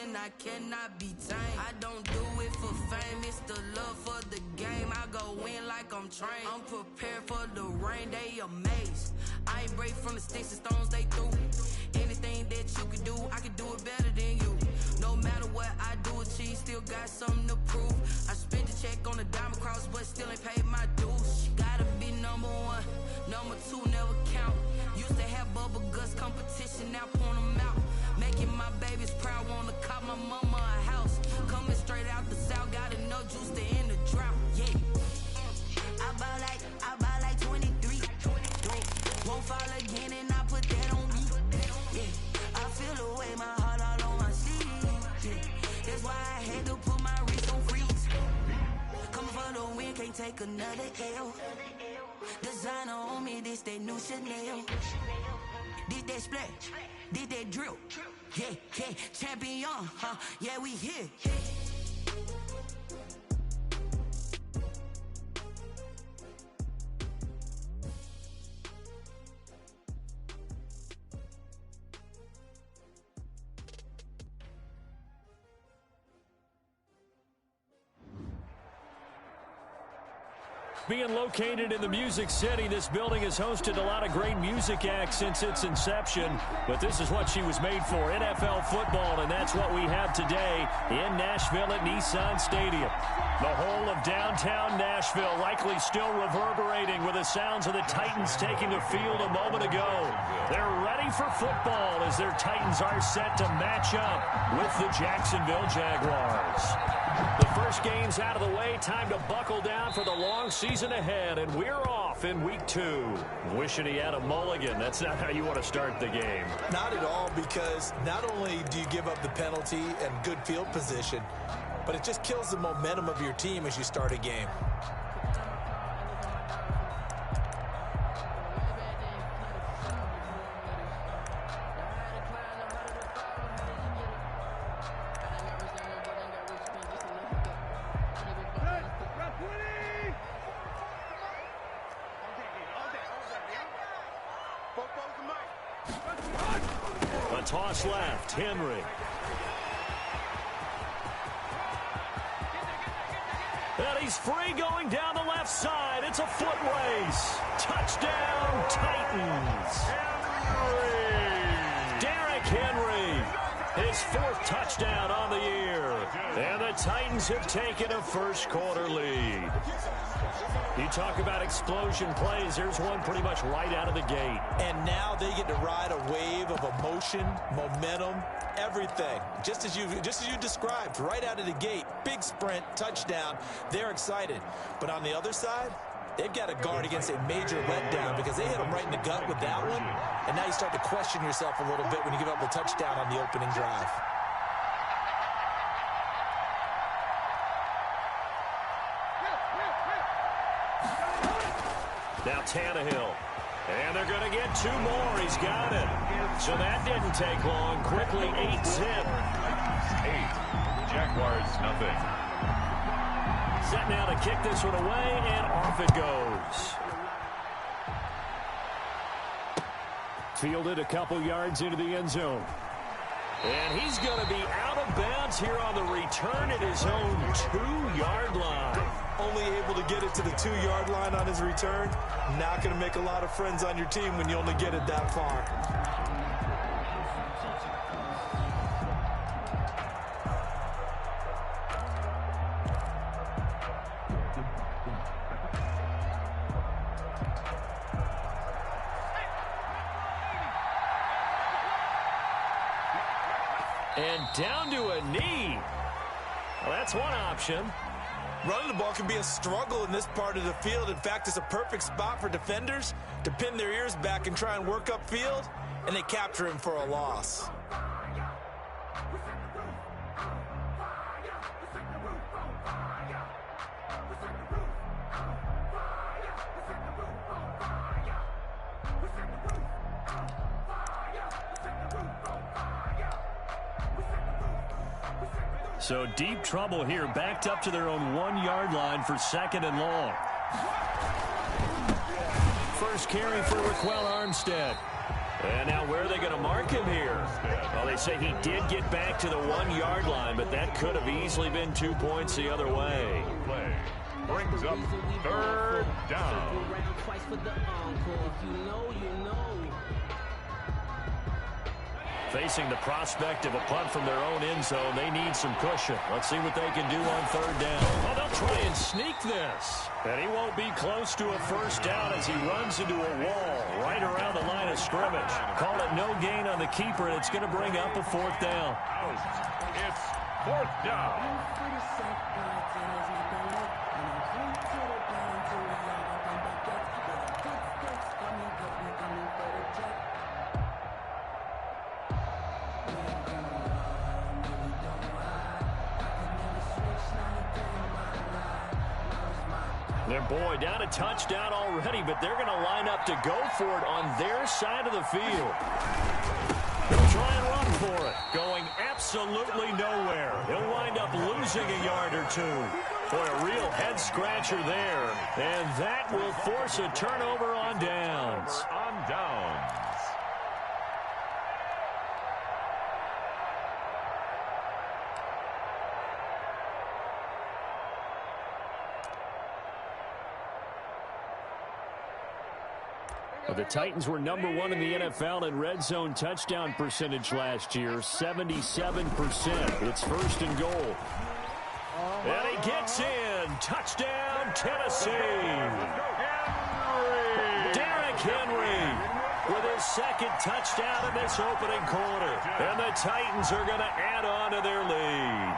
and I cannot be tamed. I don't do it for fame, it's the love for the game. I go in like I'm trained. I'm prepared for the rain, they amazed. I ain't break from the sticks and stones they threw. Anything that you can do, I can do it better than you. No matter what I do, achieve, still got something to prove. I spent the check on the diamond cross, but still ain't paid my dues. Gotta be number one, number two never count. Used to have bubble guts competition, now point them out. Making my babies proud, wanna cop my mama a house. Coming straight out the south, got enough juice to end the drought. Yeah, I buy like 23. Won't fall again, and I put that on me. Yeah, I feel the way, my heart all on my sleeve. Yeah, that's why I had to put my wrist on freeze. Coming for the win, can't take another L. Designer on me, this that new Chanel. This that splash, this that drill. Yeah, champion, huh? Yeah, we here. Being located in the Music City, this building has hosted a lot of great music acts since its inception, but this is what she was made for, NFL football, and that's what we have today in Nashville at Nissan Stadium. The whole of downtown Nashville likely still reverberating with the sounds of the Titans taking the field a moment ago. They're ready for football as their Titans are set to match up with the Jacksonville Jaguars. The first game's out of the way. Time to buckle down for the long season ahead, and we're off in week 2. Wishing he had a mulligan. That's not how you want to start the game. Not at all, because not only do you give up the penalty and good field position, but it just kills the momentum of your team as you start a game. A toss left, Henry. And he's free going down the left side. It's a foot race. Touchdown, Titans. Derrick Henry, his 4th touchdown on the year. And the Titans have taken a first quarter lead. You talk about explosion plays. There's one pretty much right out of the gate. And now they get to ride a wave of emotion, momentum, everything. Just as you described, right out of the gate. Big sprint, touchdown. They're excited. But on the other side, they've got to guard against a major letdown because they hit them right in the gut with that one. And now you start to question yourself a little bit when you give up the touchdown on the opening drive. Now Tannehill. And they're going to get 2 more. He's got it. So that didn't take long. Quickly 8-zip. 8. Jaguars, nothing. Set now to kick this one away, and off it goes. Fielded a couple yards into the end zone. And he's going to be out of bounds here on the return at his own 2-yard line. Only able to get it to the 2-yard line on his return. Not going to make a lot of friends on your team when you only get it that far. And down to a knee. Well, that's one option. Running the ball can be a struggle in this part of the field. In fact, it's a perfect spot for defenders to pin their ears back and try and work upfield, and they capture him for a loss. So deep trouble here, backed up to their own 1-yard line for 2nd and long. First carry for Raquel Armstead. And now where are they going to mark him here? Well, they say he did get back to the 1-yard line, but that could have easily been 2 points the other way. Play brings up third down. Facing the prospect of a punt from their own end zone, they need some cushion. Let's see what they can do on third down. Oh, they'll try and sneak this. And he won't be close to a first down as he runs into a wall right around the line of scrimmage. Call it no gain on the keeper, and it's going to bring up a fourth down. It's fourth down. Their boy down a touchdown already, but they're going to line up to go for it on their side of the field. They'll try and run for it, going absolutely nowhere. He'll wind up losing a yard or two. Boy, a real head-scratcher there. And that will force a turnover on downs. On downs. Well, the Titans were number 1 in the NFL in red zone touchdown percentage last year, 77%. It's first and goal. And he gets in. Touchdown, Tennessee. Derrick Henry with his second touchdown in this opening quarter. And the Titans are going to add on to their lead.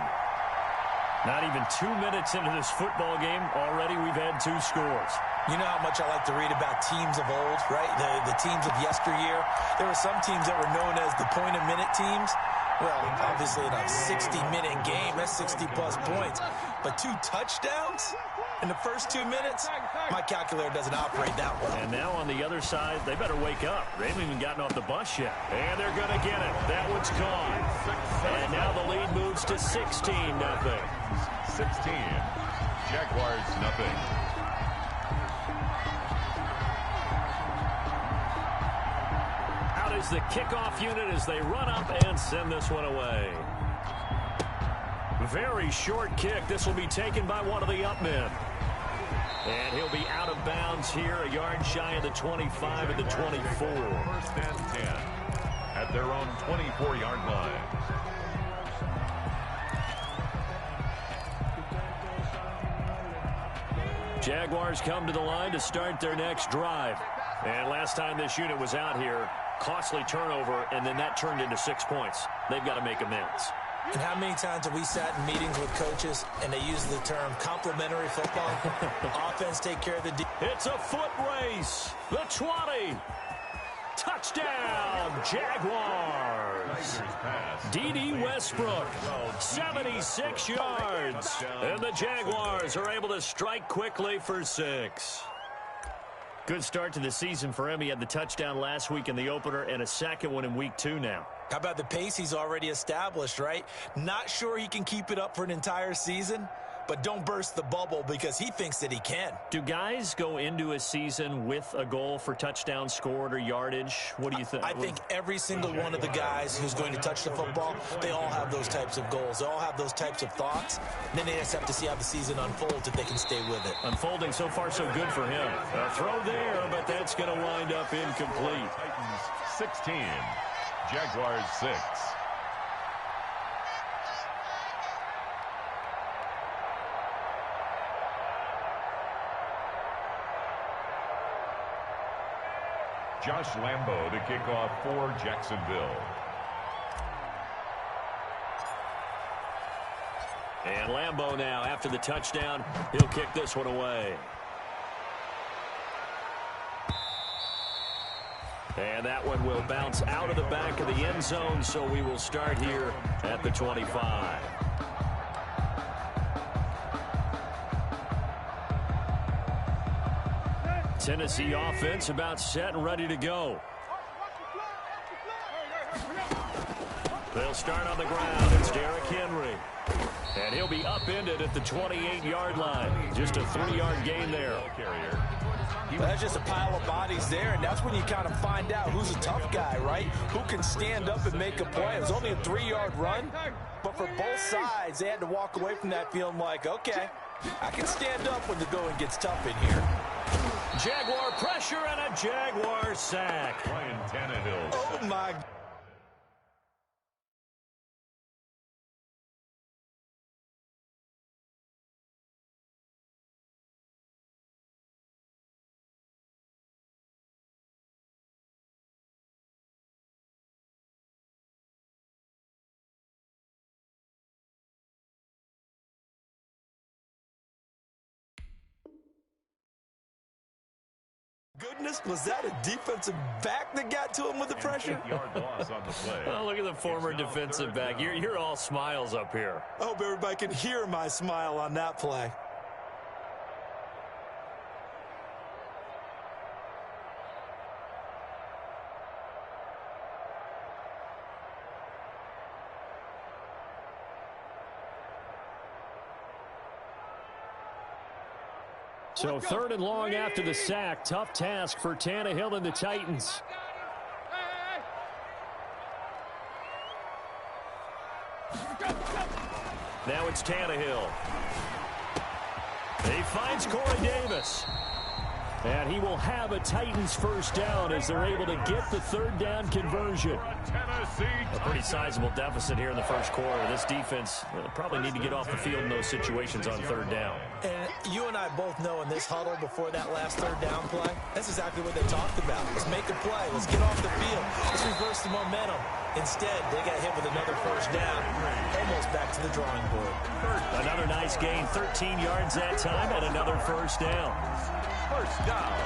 Not even 2 minutes into this football game, already we've had 2 scores. You know how much I like to read about teams of old, right? The teams of yesteryear. There were some teams that were known as the point-a-minute teams. Well, obviously in a 60-minute game, that's 60-plus points. But 2 touchdowns in the first 2 minutes? My calculator doesn't operate that well. And now on the other side, they better wake up. They haven't even gotten off the bus yet. And they're going to get it. That one's gone. And now the lead moves to 16-0. 16. Jaguars, nothing. Out is the kickoff unit as they run up and send this one away. Very short kick. This will be taken by one of the up men. And he'll be out of bounds here, a yard shy of the 25 and the 24. First and 10 at their own 24-yard line. Jaguars come to the line to start their next drive. And last time this unit was out here, costly turnover, and then that turned into 6 points. They've got to make amends. And how many times have we sat in meetings with coaches and they use the term complementary football? Offense take care of the defense. It's a foot race. The 20. Touchdown, Jaguars. D.D. Westbrook, 76 yards. And the Jaguars are able to strike quickly for 6. Good start to the season for him. He had the touchdown last week in the opener and a second one in week 2 now. How about the pace he's already established, right? Not sure he can keep it up for an entire season, but don't burst the bubble because he thinks that he can. Do guys go into a season with a goal for touchdowns scored or yardage? What do you think? I think every single one of the guys who's going to touch the football, they all have those types of goals. They all have those types of thoughts. And then they just have to see how the season unfolds if they can stay with it. Unfolding so far so good for him. A throw there, but that's going to wind up incomplete. Titans 16. Jaguars 6. Josh Lambo to kick off for Jacksonville. And Lambo now, after the touchdown, he'll kick this one away. And that one will bounce out of the back of the end zone, so we will start here at the 25. Tennessee offense about set and ready to go. They'll start on the ground. It's Derrick Henry. And he'll be upended at the 28-yard line. Just a 3-yard gain there. Carrier. But that's just a pile of bodies there, and that's when you kind of find out who's a tough guy, right? Who can stand up and make a play. It was only a 3-yard run, but for both sides, they had to walk away from that feeling like, okay, I can stand up when the going gets tough in here. Jaguar pressure and a Jaguar sack. Ryan Tannehill. Oh, my God. Goodness, was that a defensive back that got to him with the pressure? 8-yard loss on the play. Oh, look at the former defensive back. You're all smiles up here. I hope everybody can hear my smile on that play. So 3rd and long after the sack. Tough task for Tannehill and the Titans. Now it's Tannehill. He finds Corey Davis. And he will have a Titans first down as they're able to get the 3rd down conversion. A pretty sizable deficit here in the first quarter. This defense probably need to get off the field in those situations on 3rd down. And you and I both know in this huddle before that last 3rd down play, that's exactly what they talked about. Let's make a play. Let's get off the field. Let's reverse the momentum. Instead, they got hit with another first down, almost back to the drawing board. Another nice gain, 13 yards that time, and another first down. First down.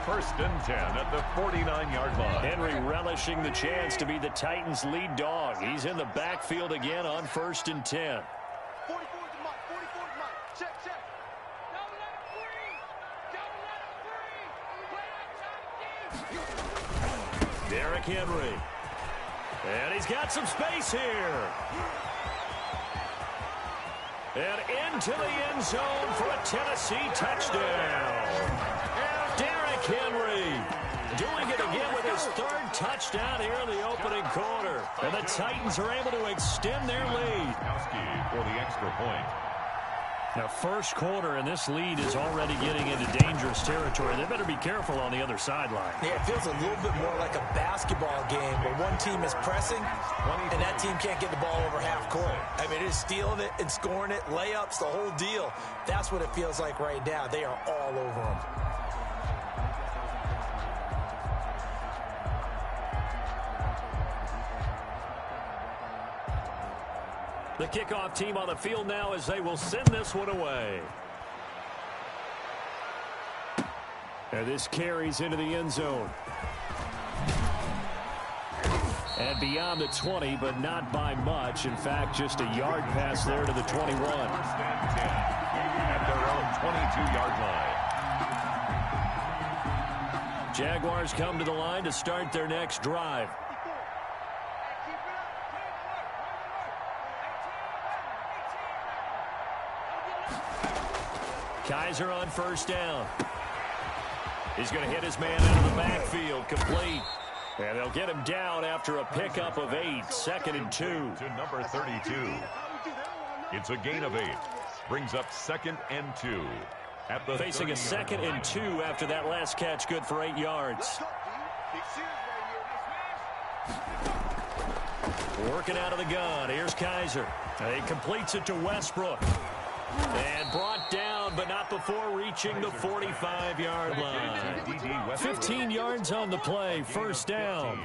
1st and 10 at the 49-yard line. Henry relishing the chance to be the Titans' lead dog. He's in the backfield again on 1st and 10. 44 to Mike. 44 to Mike. Check. Don't let him free. Don't let him free. Play that tight D. Derrick Henry. And he's got some space here. And into the end zone for a Tennessee touchdown. Derrick Henry doing it again with his 3rd touchdown here in the opening quarter. And the Titans are able to extend their lead. For the extra point. Now, first quarter, and this lead is already getting into dangerous territory. They better be careful on the other sideline. Yeah, it feels a little bit more like a basketball game where one team is pressing and that team can't get the ball over half court. I mean, it is stealing it and scoring it, layups, the whole deal. That's what it feels like right now. They are all over them. The kickoff team on the field now as they will send this one away. And this carries into the end zone. And beyond the 20, but not by much. In fact, just a yard pass there to the 21. 1st and 10 at their own 22-yard line. Jaguars come to the line to start their next drive. Kaiser on 1st down. He's going to hit his man out of the backfield, complete. And they'll get him down after a pickup of 8, 2nd and 2. To number 32. It's a gain of 8. Brings up 2nd and 2. At the Facing a 2nd and 2 after that last catch, good for 8 yards. Working out of the gun. Here's Kaiser. He completes it to Westbrook. And brought down, but not before reaching the 45-yard line. 15 yards on the play, 1st down.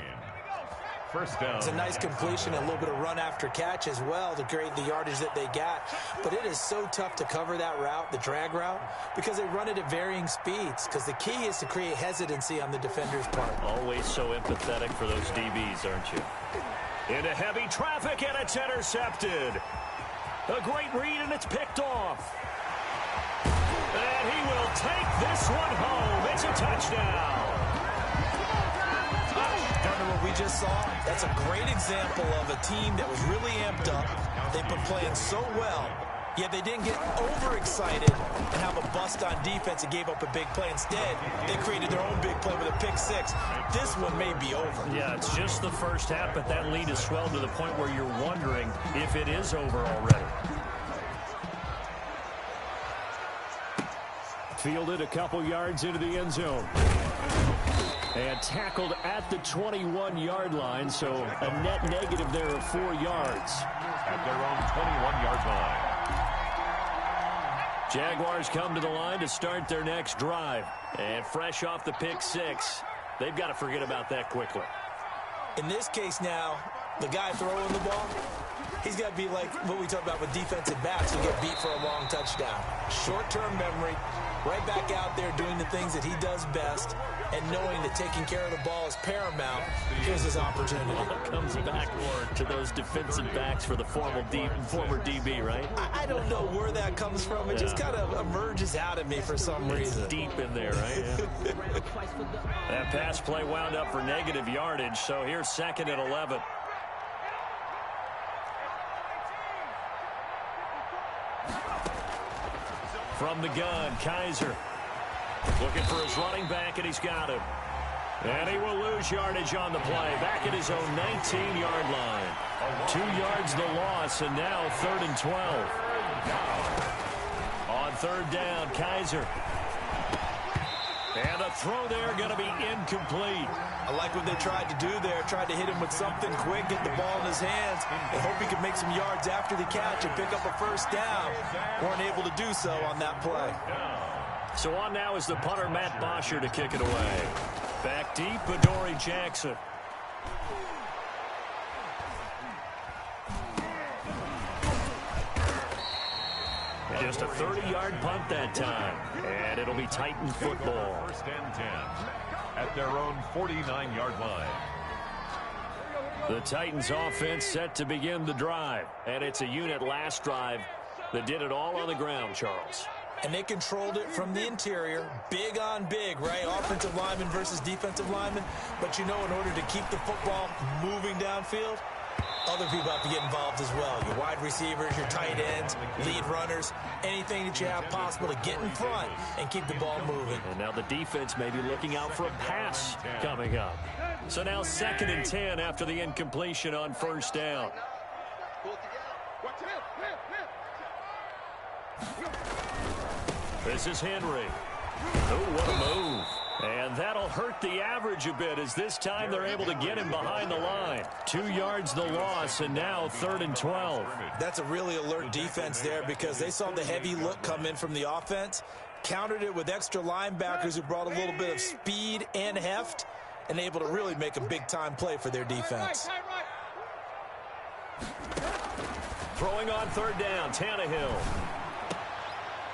First down. It's a nice completion, a little bit of run after catch as well to create the yardage that they got. But it is so tough to cover that route, the drag route, because they run it at varying speeds. Because the key is to create hesitancy on the defender's part. Always so empathetic for those DBs, aren't you? Into heavy traffic, and it's intercepted. A great read, and it's picked off. And he will take this one home. It's a touchdown. Partner, what we just saw, that's a great example of a team that was really amped up. They've been playing so well, Yeah, they didn't get overexcited and have a bust on defense and gave up a big play. Instead, they created their own big play with a pick six. This one may be over. Yeah, it's just the first half, but that lead has swelled to the point where you're wondering if it is over already. Fielded a couple yards into the end zone. And tackled at the 21-yard line, so a net negative there of 4 yards. At their own 21-yard line. Jaguars come to the line to start their next drive. And fresh off the pick six, they've got to forget about that quickly. In this case now, the guy throwing the ball, he's got to be like what we talked about with defensive backs who get beat for a long touchdown. Short-term memory, right back out there doing the things that he does best, and knowing that taking care of the ball is paramount. Here's his opportunity. Comes back to those defensive backs for the former DB, right? I don't know where that comes from. It just kind of emerges out of me for some reason. It's deep in there, right? Yeah. That pass play wound up for negative yardage, so here's 2nd and 11. From the gun, Kaiser. Looking for his running back, and he's got him. And he will lose yardage on the play. Back at his own 19-yard line. 2 yards the loss, and now 3rd and 12. On 3rd down, Kaiser. And a throw there going to be incomplete. I like what they tried to do there. Tried to hit him with something quick, get the ball in his hands, and hope he could make some yards after the catch and pick up a first down. Weren't able to do so on that play. So on now is the punter, Matt Bosher, to kick it away. Back deep, Adoree Jackson. Just a 30-yard punt that time. And it'll be Titan football. 1st and 10 at their own 49-yard line. The Titans offense set to begin the drive. And it's a unit last drive that did it all on the ground, Charles. And they controlled it from the interior, big on big, right? Offensive lineman versus defensive lineman. But you know, in order to keep the football moving downfield, other people have to get involved as well. Your wide receivers, your tight ends, lead runners, anything that you have possible to get in front and keep the ball moving. And now the defense may be looking out for a pass coming up. So now 2nd and 10 after the incompletion on 1st down. This is Henry. Oh, what a move. And that'll hurt the average a bit as this time they're able to get him behind the line. 2 yards the loss, and now 3rd and 12. That's a really alert defense there because they saw the heavy look come in from the offense, countered it with extra linebackers who brought a little bit of speed and heft, and able to really make a big-time play for their defense. Throwing on 3rd down, Tannehill.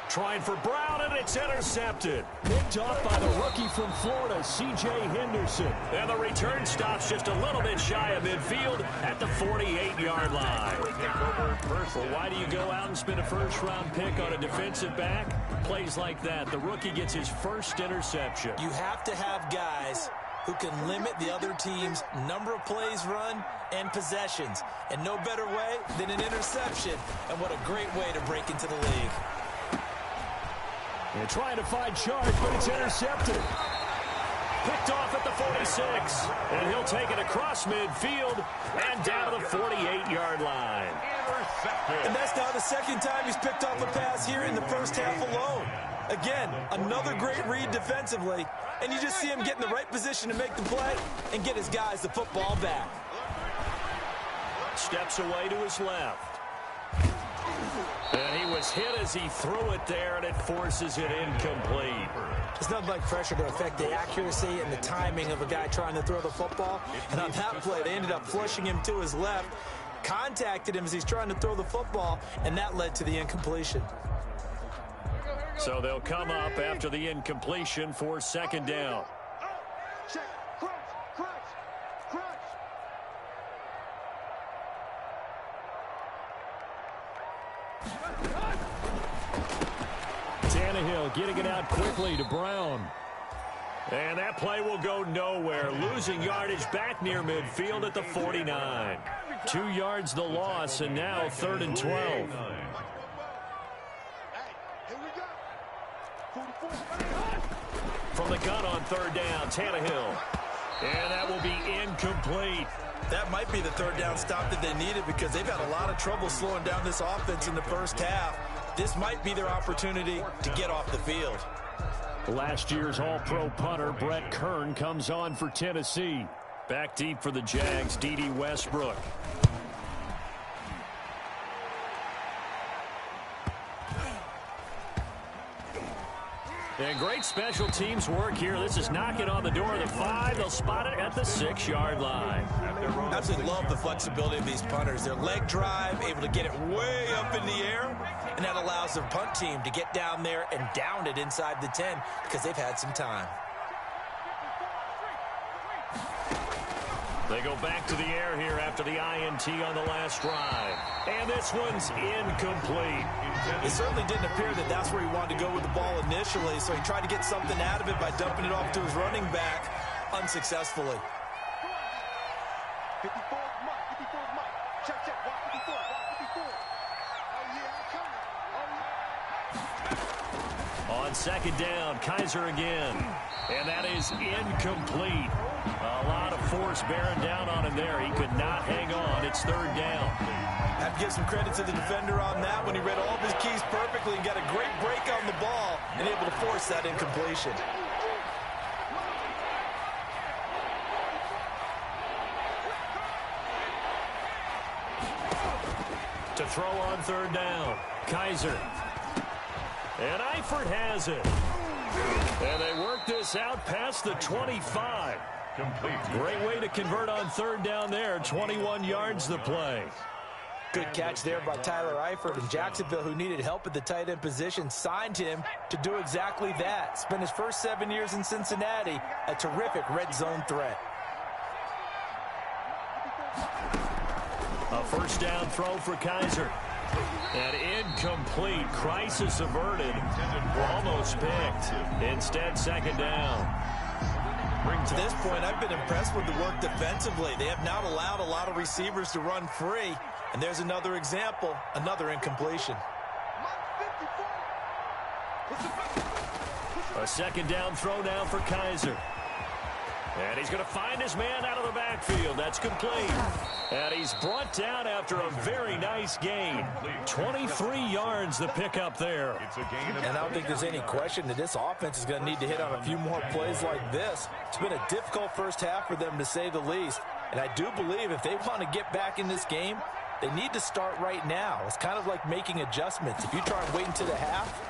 Trying for Brown, and it's intercepted. Picked off by the rookie from Florida, C.J. Henderson. And the return stops just a little bit shy of midfield at the 48-yard line. Well, why do you go out and spend a first-round pick on a defensive back? Plays like that. The rookie gets his first interception. You have to have guys who can limit the other team's number of plays run and possessions. And no better way than an interception. And what a great way to break into the league. And trying to find charge, but it's intercepted. Picked off at the 46. And he'll take it across midfield and down to the 48-yard line. And that's now the 2nd time he's picked off a pass here in the first half alone. Again, another great read defensively. And you just see him get in the right position to make the play and get his guys the football back. Steps away to his left. And he was hit as he threw it there, and it forces it incomplete. There's nothing like pressure to affect the accuracy and the timing of a guy trying to throw the football. And on that play, they ended up flushing him to his left, contacted him as he's trying to throw the football, and that led to the incompletion. So they'll come up after the incompletion for 2nd down. Check. Crunch. Tannehill getting it out quickly to Brown. And that play will go nowhere. Losing yardage back near midfield at the 49. 2 yards the loss, and now 3rd and 12. From the gun on third down, Tannehill. And that will be incomplete. That might be the third down stop that they needed because they've had a lot of trouble slowing down this offense in the first half. This might be their opportunity to get off the field. Last year's All-Pro punter Brett Kern comes on for Tennessee. Back deep for the Jags, D.D. Westbrook. And great special teams work here. This is knocking on the door of the 5. They'll spot it at the 6-yard line. Absolutely love the flexibility of these punters. Their leg drive, able to get it way up in the air, and that allows the punt team to get down there and down it inside the 10 because they've had some time. They go back to the air here after the INT on the last drive. And this one's incomplete. It certainly didn't appear that that's where he wanted to go with the ball initially, so he tried to get something out of it by dumping it off to his running back unsuccessfully. 54, Mike. 54, Mike. Check, check. Watch 54. Watch 54. Oh, yeah, I'm coming. Oh, yeah. On second down, Kaiser again. And that is incomplete. A lot of force bearing down on him there. He could not hang on. It's third down. I have to give some credit to the defender on that when he read all of his keys perfectly and got a great break on the ball and able to force that incompletion. To throw on third down, Kaiser. And Eifert has it. And they work this out past the 25. Complete. Great way to convert on third down there. 21 yards the play. Good catch there by Tyler Eifert, and Jacksonville, who needed help at the tight end position, signed him to do exactly that. Spent his first 7 years in Cincinnati, a terrific red zone threat. A first down throw for Kaiser. And incomplete. Crisis averted. Almost picked. Instead, second down. To this point, I've been impressed with the work defensively. They have not allowed a lot of receivers to run free. And there's another example, another incompletion. A second down throw now for Kaiser. And he's going to find his man out of the backfield. That's complete. And he's brought down after a very nice gain. 23 yards the pickup there. And I don't think there's any question that this offense is going to need to hit on a few more plays like this. It's been a difficult first half for them, to say the least. And I do believe if they want to get back in this game, they need to start right now. It's kind of like making adjustments. If you try and wait until the half,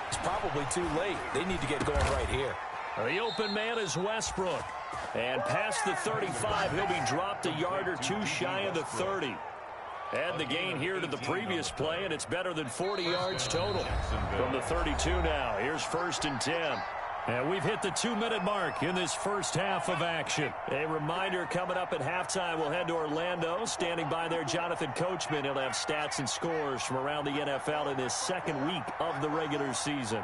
it's probably too late. They need to get going right here. The open man is Westbrook. And past the 35, he'll be dropped a yard or two shy of the 30. Add the gain here to the previous play, and it's better than 40 yards total. From the 32 now, here's 1st and 10. And we've hit the 2-minute mark in this first half of action. A reminder, coming up at halftime, we'll head to Orlando. Standing by there, Jonathan Coachman. He'll have stats and scores from around the NFL in this second week of the regular season.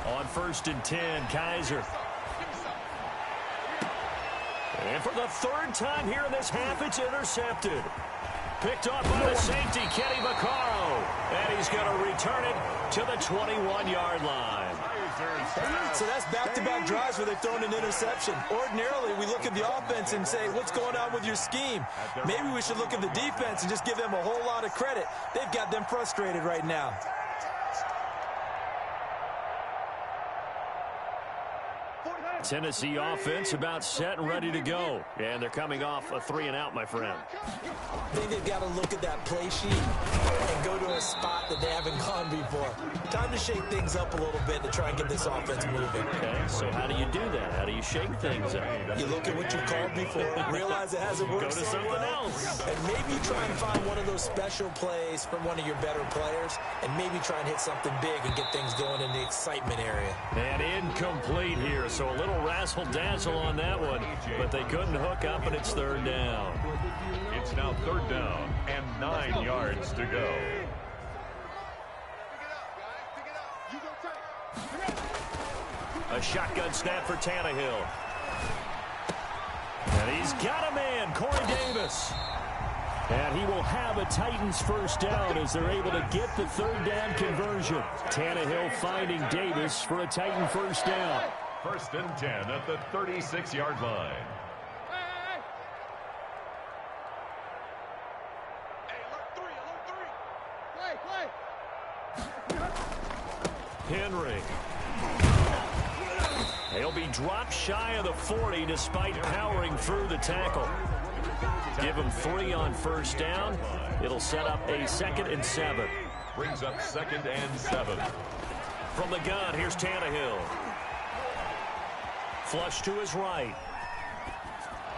On 1st and 10, Kaiser. And for the third time here in this half, it's intercepted. Picked off by the safety, Kenny Vaccaro. And he's going to return it to the 21-yard line. So that's back-to-back drives where they've thrown an interception. Ordinarily, we look at the offense and say, what's going on with your scheme? Maybe we should look at the defense and just give them a whole lot of credit. They've got them frustrated right now. Tennessee offense about set and ready to go. And they're coming off a 3-and-out, my friend. I think they've got to look at that play sheet and go to a spot that they haven't gone before. Time to shake things up a little bit to try and get this offense moving. Okay, so how do you do that? How do you shake things up? You look at what you called before, realize it hasn't worked. Go to something else. And maybe try and find one of those special plays from one of your better players, and maybe try and hit something big and get things going in the excitement area. And incomplete here, so a little razzle-dazzle on that one, but they couldn't hook up, and it's third down. It's now third down and 9 yards to go. A shotgun snap for Tannehill. And he's got a man, Corey Davis. And he will have a Titans first down as they're able to get the third down conversion. Tannehill finding Davis for a Titan first down. First and 10 at the 36-yard line. Henry. He'll be dropped shy of the 40 despite powering through the tackle. Give him 3 on first down. It'll set up a 2nd and 7. Brings up 2nd and 7. From the gun, here's Tannehill. Flush to his right.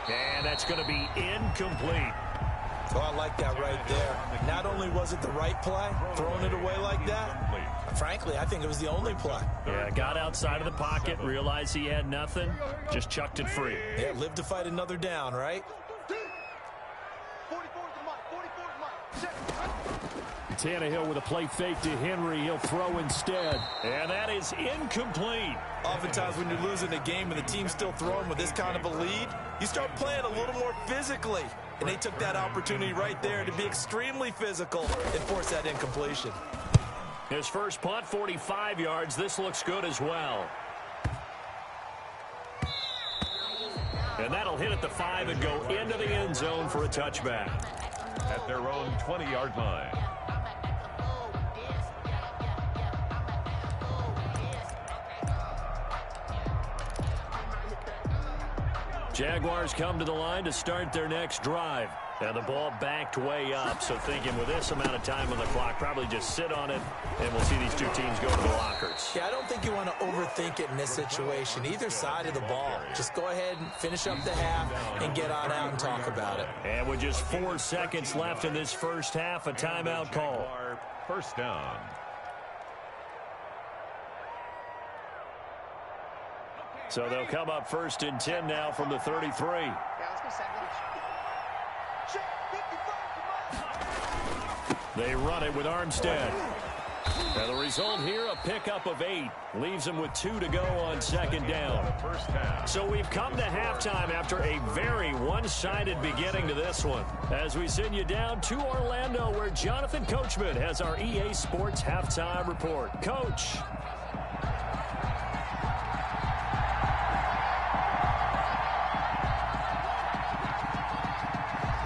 And that's going to be incomplete. Oh, I like that right there. Not only was it the right play, throwing it away like that, frankly, I think it was the only play. Yeah, got outside of the pocket, realized he had nothing, just chucked it free. Yeah, live to fight another down, right? Tannehill with a play fake to Henry. He'll throw instead. And that is incomplete. Oftentimes when you're losing a game and the team's still throwing with this kind of a lead, you start playing a little more physically. And they took that opportunity right there to be extremely physical and force that incompletion. His first punt, 45 yards. This looks good as well. And that'll hit at the 5 and go into the end zone for a touchback. At their own 20-yard line. Jaguars come to the line to start their next drive. And the ball backed way up, so thinking with this amount of time on the clock, probably just sit on it, and we'll see these two teams go to the lockers. Yeah, I don't think you want to overthink it in this situation. Either side of the ball. Just go ahead and finish up the half and get on out and talk about it. And with just 4 seconds left in this first half, a timeout call. First down. So they'll come up 1st and 10 now from the 33. They run it with Armstead. And the result here, a pickup of 8. Leaves them with 2 to go on 2nd down. So we've come to halftime after a very one-sided beginning to this one. As we send you down to Orlando, where Jonathan Coachman has our EA Sports Halftime Report. Coach.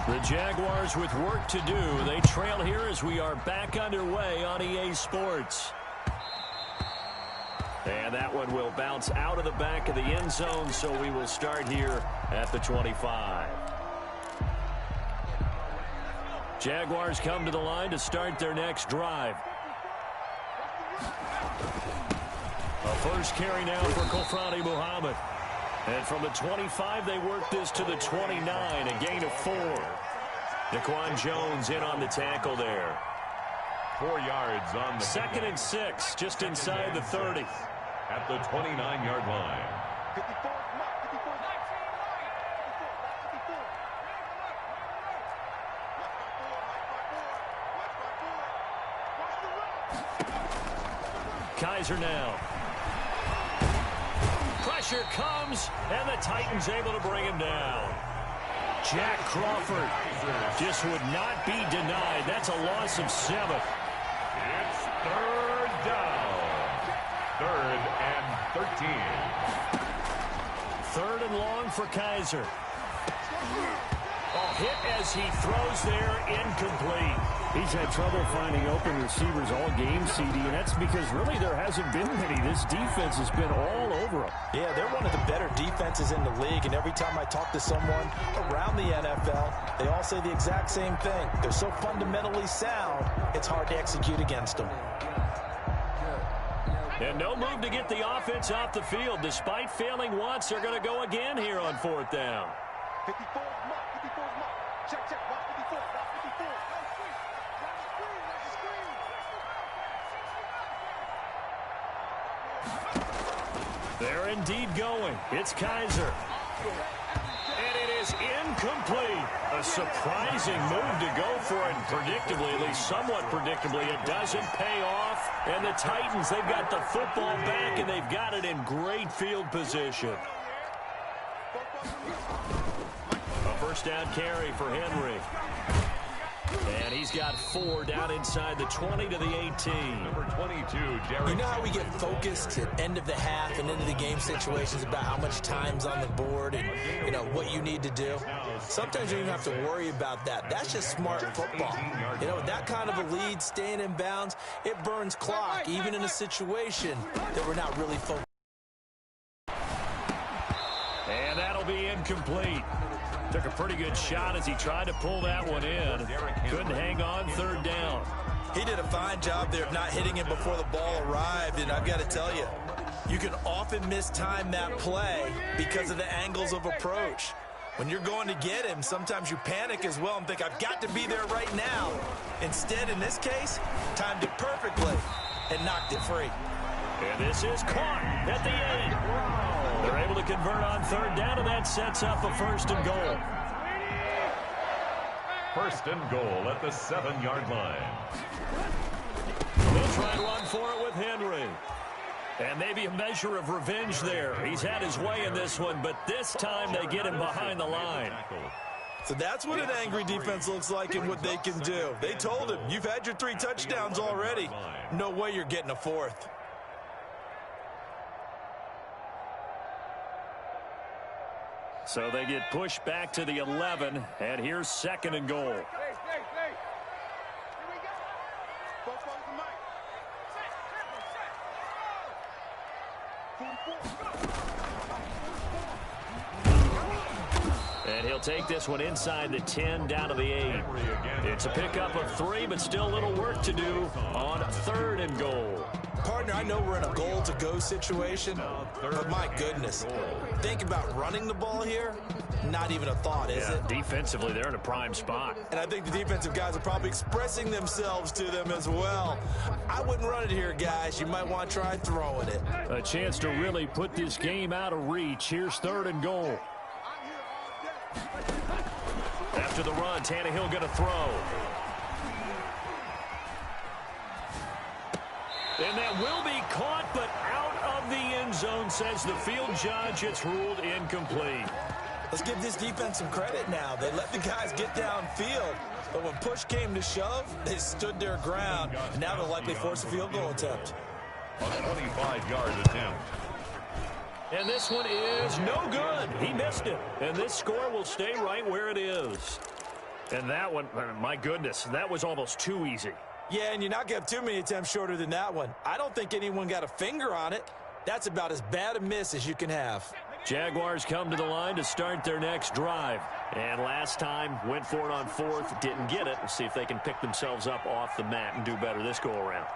The Jaguars with work to do. They trail here as we are back underway on EA Sports. And that one will bounce out of the back of the end zone, so we will start here at the 25. Jaguars come to the line to start their next drive. A first carry now for Kofrani Muhammad. And from the 25, they work this to the 29, a gain of 4. Daquan Jones in on the tackle there. 4 yards on the 2nd and 6, just inside the 30. At the 29-yard line. Kaiser now. Pressure comes, and the Titans able to bring him down. Jack Crawford just would not be denied. That's a loss of 7. It's 3rd down. 3rd and 13. 3rd and long for Kaiser. Oh, hit as he throws there, incomplete. He's had trouble finding open receivers all game, CD, and that's because really there hasn't been many. This defense has been all over him. Yeah, they're one of the better defenses in the league, and every time I talk to someone around the NFL, they all say the exact same thing. They're so fundamentally sound, it's hard to execute against them. And no move to get the offense off the field. Despite failing once, they're going to go again here on 4th down. 54 mark, 54 mark. Check, check, watch 54, watch 54. They're indeed going. It's Kaiser. And it is incomplete. A surprising move to go for it. Predictably, at least somewhat predictably, it doesn't pay off. And the Titans, they've got the football back, and they've got it in great field position. A first down carry for Henry. he's got 4 down inside the 20 to the 18. Number 22, Derek. You know how we get focused at end of the half and into the game situations about how much time's on the board and, you know, what you need to do? Sometimes you don't even have to worry about that. That's just smart football. You know, with that kind of a lead, staying in bounds, it burns clock, even in a situation that we're not really focused. And that'll be incomplete. Took a pretty good shot as he tried to pull that one in. Couldn't hang on 3rd down. He did a fine job there of not hitting it before the ball arrived, and I've got to tell you, you can often mistime that play because of the angles of approach. When you're going to get him, sometimes you panic as well and think, I've got to be there right now. Instead, in this case, timed it perfectly and knocked it free. And this is caught at the 8. They're able to convert on 3rd down, and that sets up a 1st and goal. 1st and goal at the 7-yard line. They'll try and run for it with Henry. And maybe a measure of revenge there. He's had his way in this one, but this time they get him behind the line. So that's what an angry defense looks like and what they can do. They told him, you've had your 3 touchdowns already. No way you're getting a 4th. So they get pushed back to the 11, and here's 2nd and goal. And he'll take this one inside the 10 down to the 8. It's a pickup of 3, but still a little work to do on 3rd and goal. Partner, I know we're in a goal-to-go situation, but my goodness, think about running the ball here. Not even a thought, is it? Defensively, they're in a prime spot. And I think the defensive guys are probably expressing themselves to them as well. I wouldn't run it here, guys. You might want to try throwing it. A chance to really put this game out of reach. Here's 3rd and goal. After the run, Tannehill going to throw. And that will be caught, but out of the end zone, says the field judge. It's ruled incomplete. Let's give this defense some credit now. They let the guys get downfield, but when push came to shove, they stood their ground. And now they'll likely force a field goal attempt. A 25-yard attempt. And this one is no good. He missed it. And this score will stay right where it is. And that one, my goodness, that was almost too easy. Yeah, and you're not going to have too many attempts shorter than that one. I don't think anyone got a finger on it. That's about as bad a miss as you can have. Jaguars come to the line to start their next drive. And last time, went for it on 4th, didn't get it. We'll see if they can pick themselves up off the mat and do better this go-around.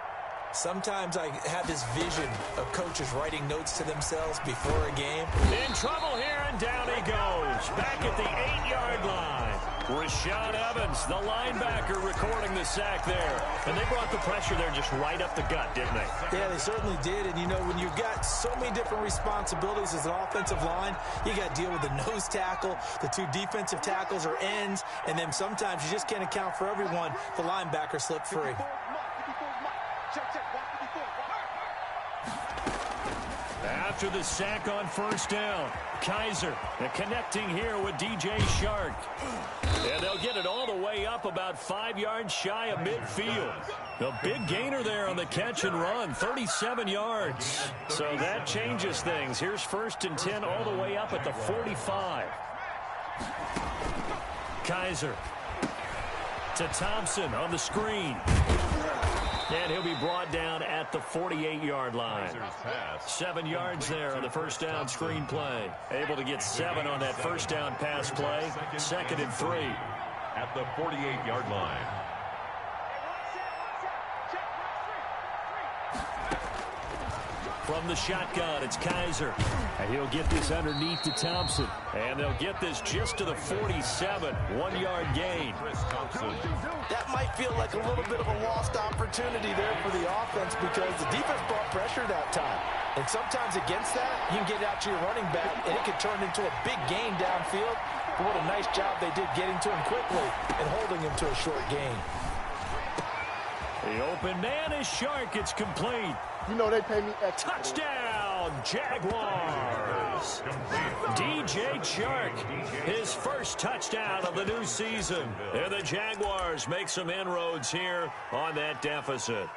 Sometimes I have this vision of coaches writing notes to themselves before a game. In trouble here, and down he goes. Back at the 8-yard line. Rashaan Evans, the linebacker, recording the sack there. And they brought the pressure there just right up the gut, didn't they? Yeah, they certainly did. And, you know, when you've got so many different responsibilities as an offensive line, you got to deal with the nose tackle, the 2 defensive tackles or ends, and then sometimes you just can't account for everyone. The linebacker slipped free. After the sack on 1st down, Kaiser connecting here with DJ Shark. And they'll get it all the way up about 5 yards shy of midfield. A big gainer there on the catch and run, 37 yards. So that changes things. Here's 1st and 10 all the way up at the 45. Kaiser to Thompson on the screen. And he'll be brought down at the 48-yard line. 7 yards there on the 1st down screen play. Able to get 7 on that 1st down pass play. 2nd and 3. At the 48-yard line. From the shotgun, it's Kaiser. And he'll get this underneath to Thompson. And they'll get this just to the 47. 1-yard gain. That might feel like a little bit of a lost opportunity there for the offense because the defense brought pressure that time. And sometimes against that, you can get it out to your running back, and it can turn into a big gain downfield. But what a nice job they did getting to him quickly and holding him to a short gain. The open man is Shark. It's complete. You know they pay me extra. Touchdown, Jaguars. is DJ Chark, his first touchdown of the new season. And the Jaguars make some inroads here on that deficit.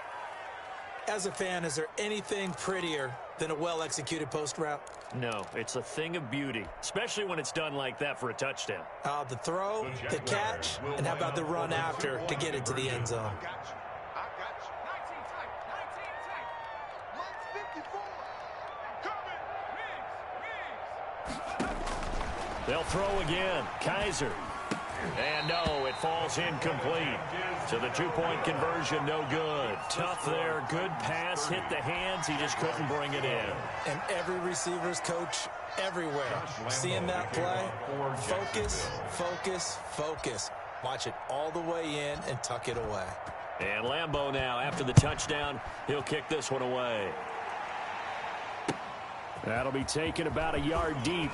As a fan, is there anything prettier than a well-executed post route? No, it's a thing of beauty, especially when it's done like that for a touchdown. The throw, the catch, and how about the run after to get it to the end zone? They'll throw again. Kaiser. And no, it falls incomplete. So the two-point conversion, no good. Tough there. Good pass. Hit the hands. He just couldn't bring it in. And every receiver's coach everywhere. Seeing that play, focus, focus, focus. Watch it all the way in and tuck it away. And Lambeau now, after the touchdown, he'll kick this one away. That'll be taken about a yard deep.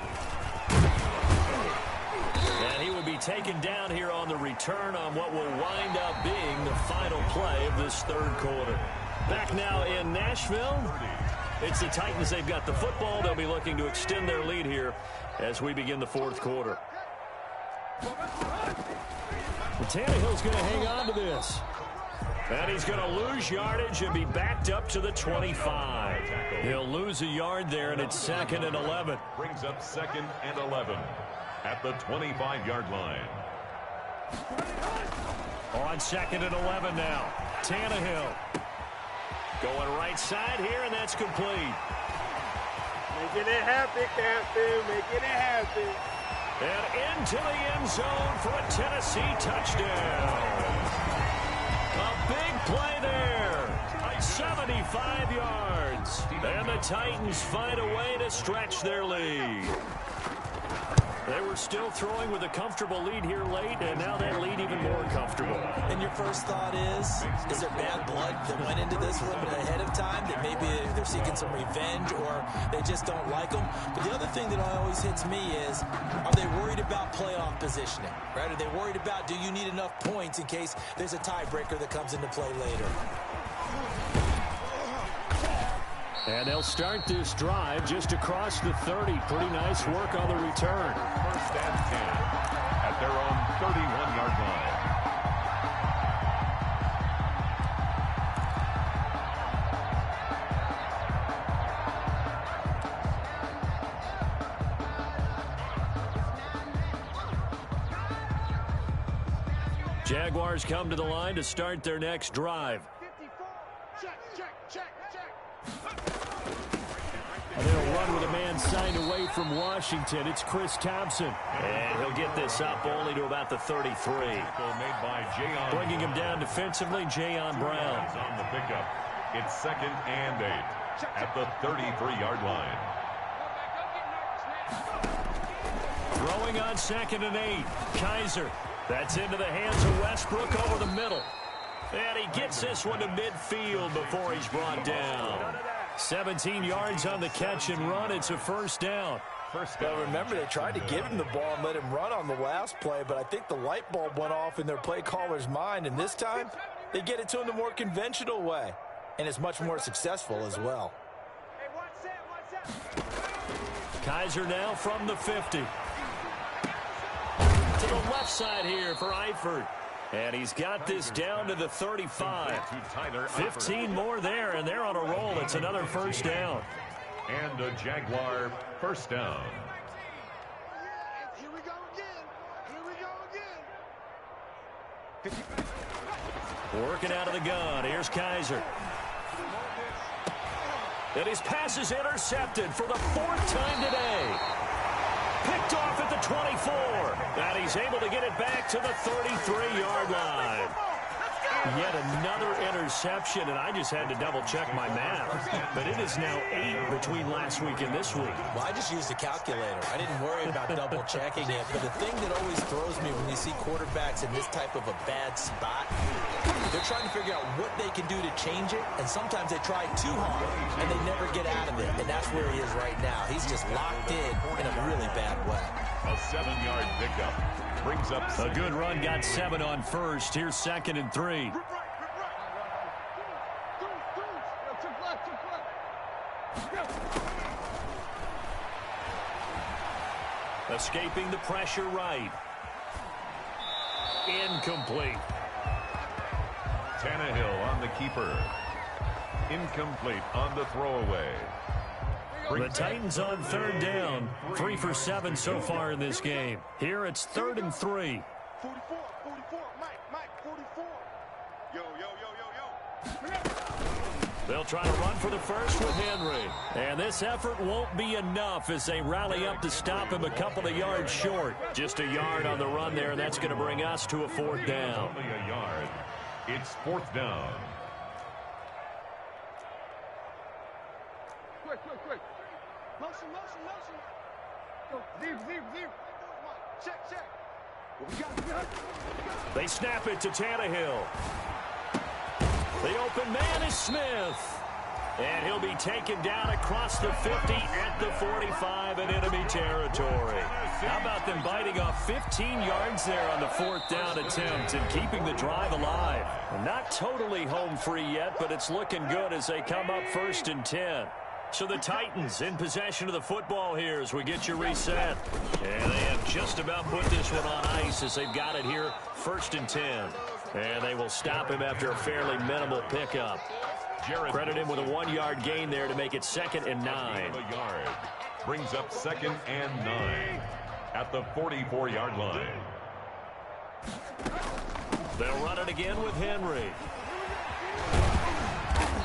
And he will be taken down here on the return on what will wind up being the final play of this third quarter. Back now in Nashville. It's the Titans. They've got the football. They'll be looking to extend their lead here as we begin the fourth quarter. And Tannehill's going to hang on to this. And he's going to lose yardage and be backed up to the 25. He'll lose a yard there, and it's 2nd and 11. Brings up 2nd and 11 at the 25-yard line. On 2nd and 11 now. Tannehill going right side here, and that's complete. Making it happen, Captain. Making it happen. And into the end zone for a Tennessee touchdown. A big play there. 75 yards. And the Titans find a way to stretch their lead. They were still throwing with a comfortable lead here late, and now that lead even more comfortable. And your first thought is there bad blood that went into this one ahead of time, that maybe they're seeking some revenge or they just don't like them? But the other thing that always hits me is, are they worried about playoff positioning? Right? Are they worried about, do you need enough points in case there's a tiebreaker that comes into play later? And they'll start this drive just across the 30. Pretty nice work on the return. 1st and 10 at their own 31-yard line. Jaguars come to the line to start their next drive. And they'll run with a man signed away from Washington. It's Chris Thompson. And he'll get this up only to about the 33. Made by Jayon. Bringing him down defensively, Jayon Brown. On the pickup. It's 2nd and 8 at the 33-yard line. Throwing on 2nd and 8. Kaiser. That's into the hands of Westbrook over the middle. And he gets this one to midfield before he's brought down. 17 yards on the catch and run. It's a first down. Well, remember, they tried to give him the ball and let him run on the last play, but I think the light bulb went off in their play caller's mind, and this time they get it to him the more conventional way, and it's much more successful as well. Kaiser now from the 50. To the left side here for Eifert. And he's got this down to the 35. 15 more there, and they're on a roll. It's another first down. And a Jaguar first down. Here we go again. Here we go again. Working out of the gun. Here's Kaiser. And his pass is intercepted for the 4th time today. Picked off at the 24. And he's able to get it back to the 33-yard line. Yet another interception, and I just had to double-check my math. But it is now 8 between last week and this week. Well, I just used a calculator. I didn't worry about double-checking it. But the thing that always throws me when you see quarterbacks in this type of a bad spot, they're trying to figure out what they can do to change it, and sometimes they try too hard, and they never get out of it. And that's where he is right now. He's just locked in a really bad way. A 7-yard pickup. Brings up a good run, got 7 on first. Here's 2nd and 3. Escaping the pressure right. Incomplete. Tannehill on the keeper. Incomplete on the throwaway. The Titans on third down. 3 for 7 so far in this game. Here it's 3rd and 3. 44, Mike, 44. Yo. They'll try to run for the first with Henry. And this effort won't be enough as they rally up to stop him a couple of yards short. Just a yard on the run there, and that's going to bring us to a 4th down. Only a yard. It's 4th down. Quick. Motion. Zero. Check. They snap it to Tannehill. The open man is Smith. And he'll be taken down across the 50 at the 45 in enemy territory. How about them biting off 15 yards there on the 4th down attempt and keeping the drive alive? Not totally home free yet, but it's looking good as they come up 1st and 10. So the Titans in possession of the football here as we get you reset. And they have just about put this one on ice as they've got it here 1st and 10. And they will stop him after a fairly minimal pickup. Credit him with a 1-yard gain there to make it 2nd and 9. A yard. Brings up 2nd and 9 at the 44-yard line. They'll run it again with Henry.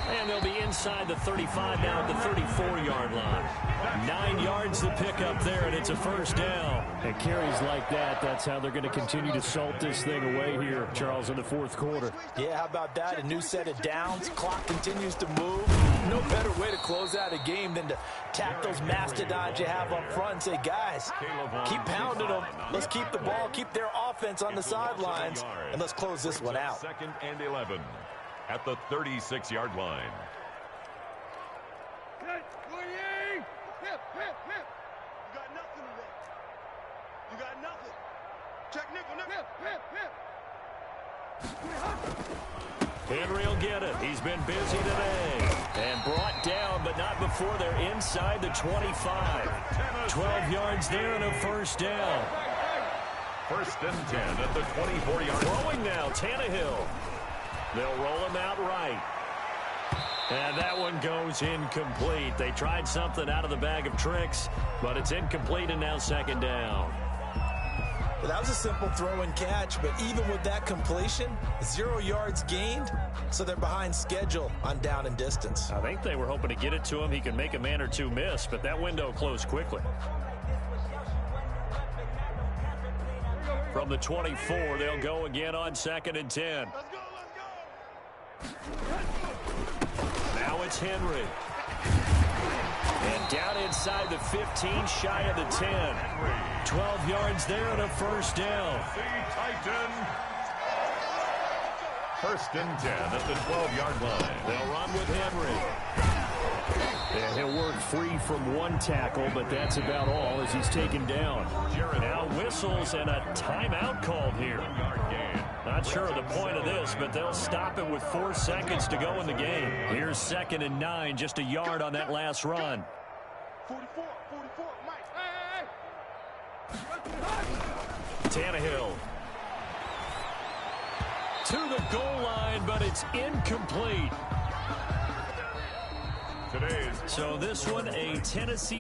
And they'll be inside the 35 now at the 34-yard line. 9 yards to pick up there, and it's a 1st down. And carries like that, that's how they're going to continue to salt this thing away here, Charles, in the 4th quarter. Yeah, how about that? A new set of downs. Clock continues to move. No better way to close out a game than to tap those mastodons you have up front and say, guys, keep pounding them. Let's keep the ball, keep their offense on the sidelines, and let's close this one out. 2nd and 11 at the 36-yard line. You got nothing. Check nickel. Henry will get it. He's been busy today. And brought down, but not before they're inside the 25. 12 yards there and a 1st down. 1st and 10 at the 24-yard line. Throwing now, Tannehill. They'll roll him out right. And that one goes incomplete. They tried something out of the bag of tricks, but it's incomplete and now 2nd down. Well, that was a simple throw and catch, but even with that completion, 0 yards gained, so they're behind schedule on down and distance. I think they were hoping to get it to him. He could make a man or two miss, but that window closed quickly. From the 24, they'll go again on 2nd and 10. Now it's Henry. And down inside the 15, shy of the 10. 12 yards there and a 1st down. The Titan. 1st and 10 at the 12-yard line. They'll run with Henry. And he'll work free from one tackle, but that's about all as he's taken down. Now whistles and a timeout called here. Not sure of the point of this, but they'll stop it with 4 seconds to go in the game. Here's 2nd and 9, just a yard on that last run. 44, Mike. Tannehill. To the goal line, but it's incomplete. So this one, a Tennessee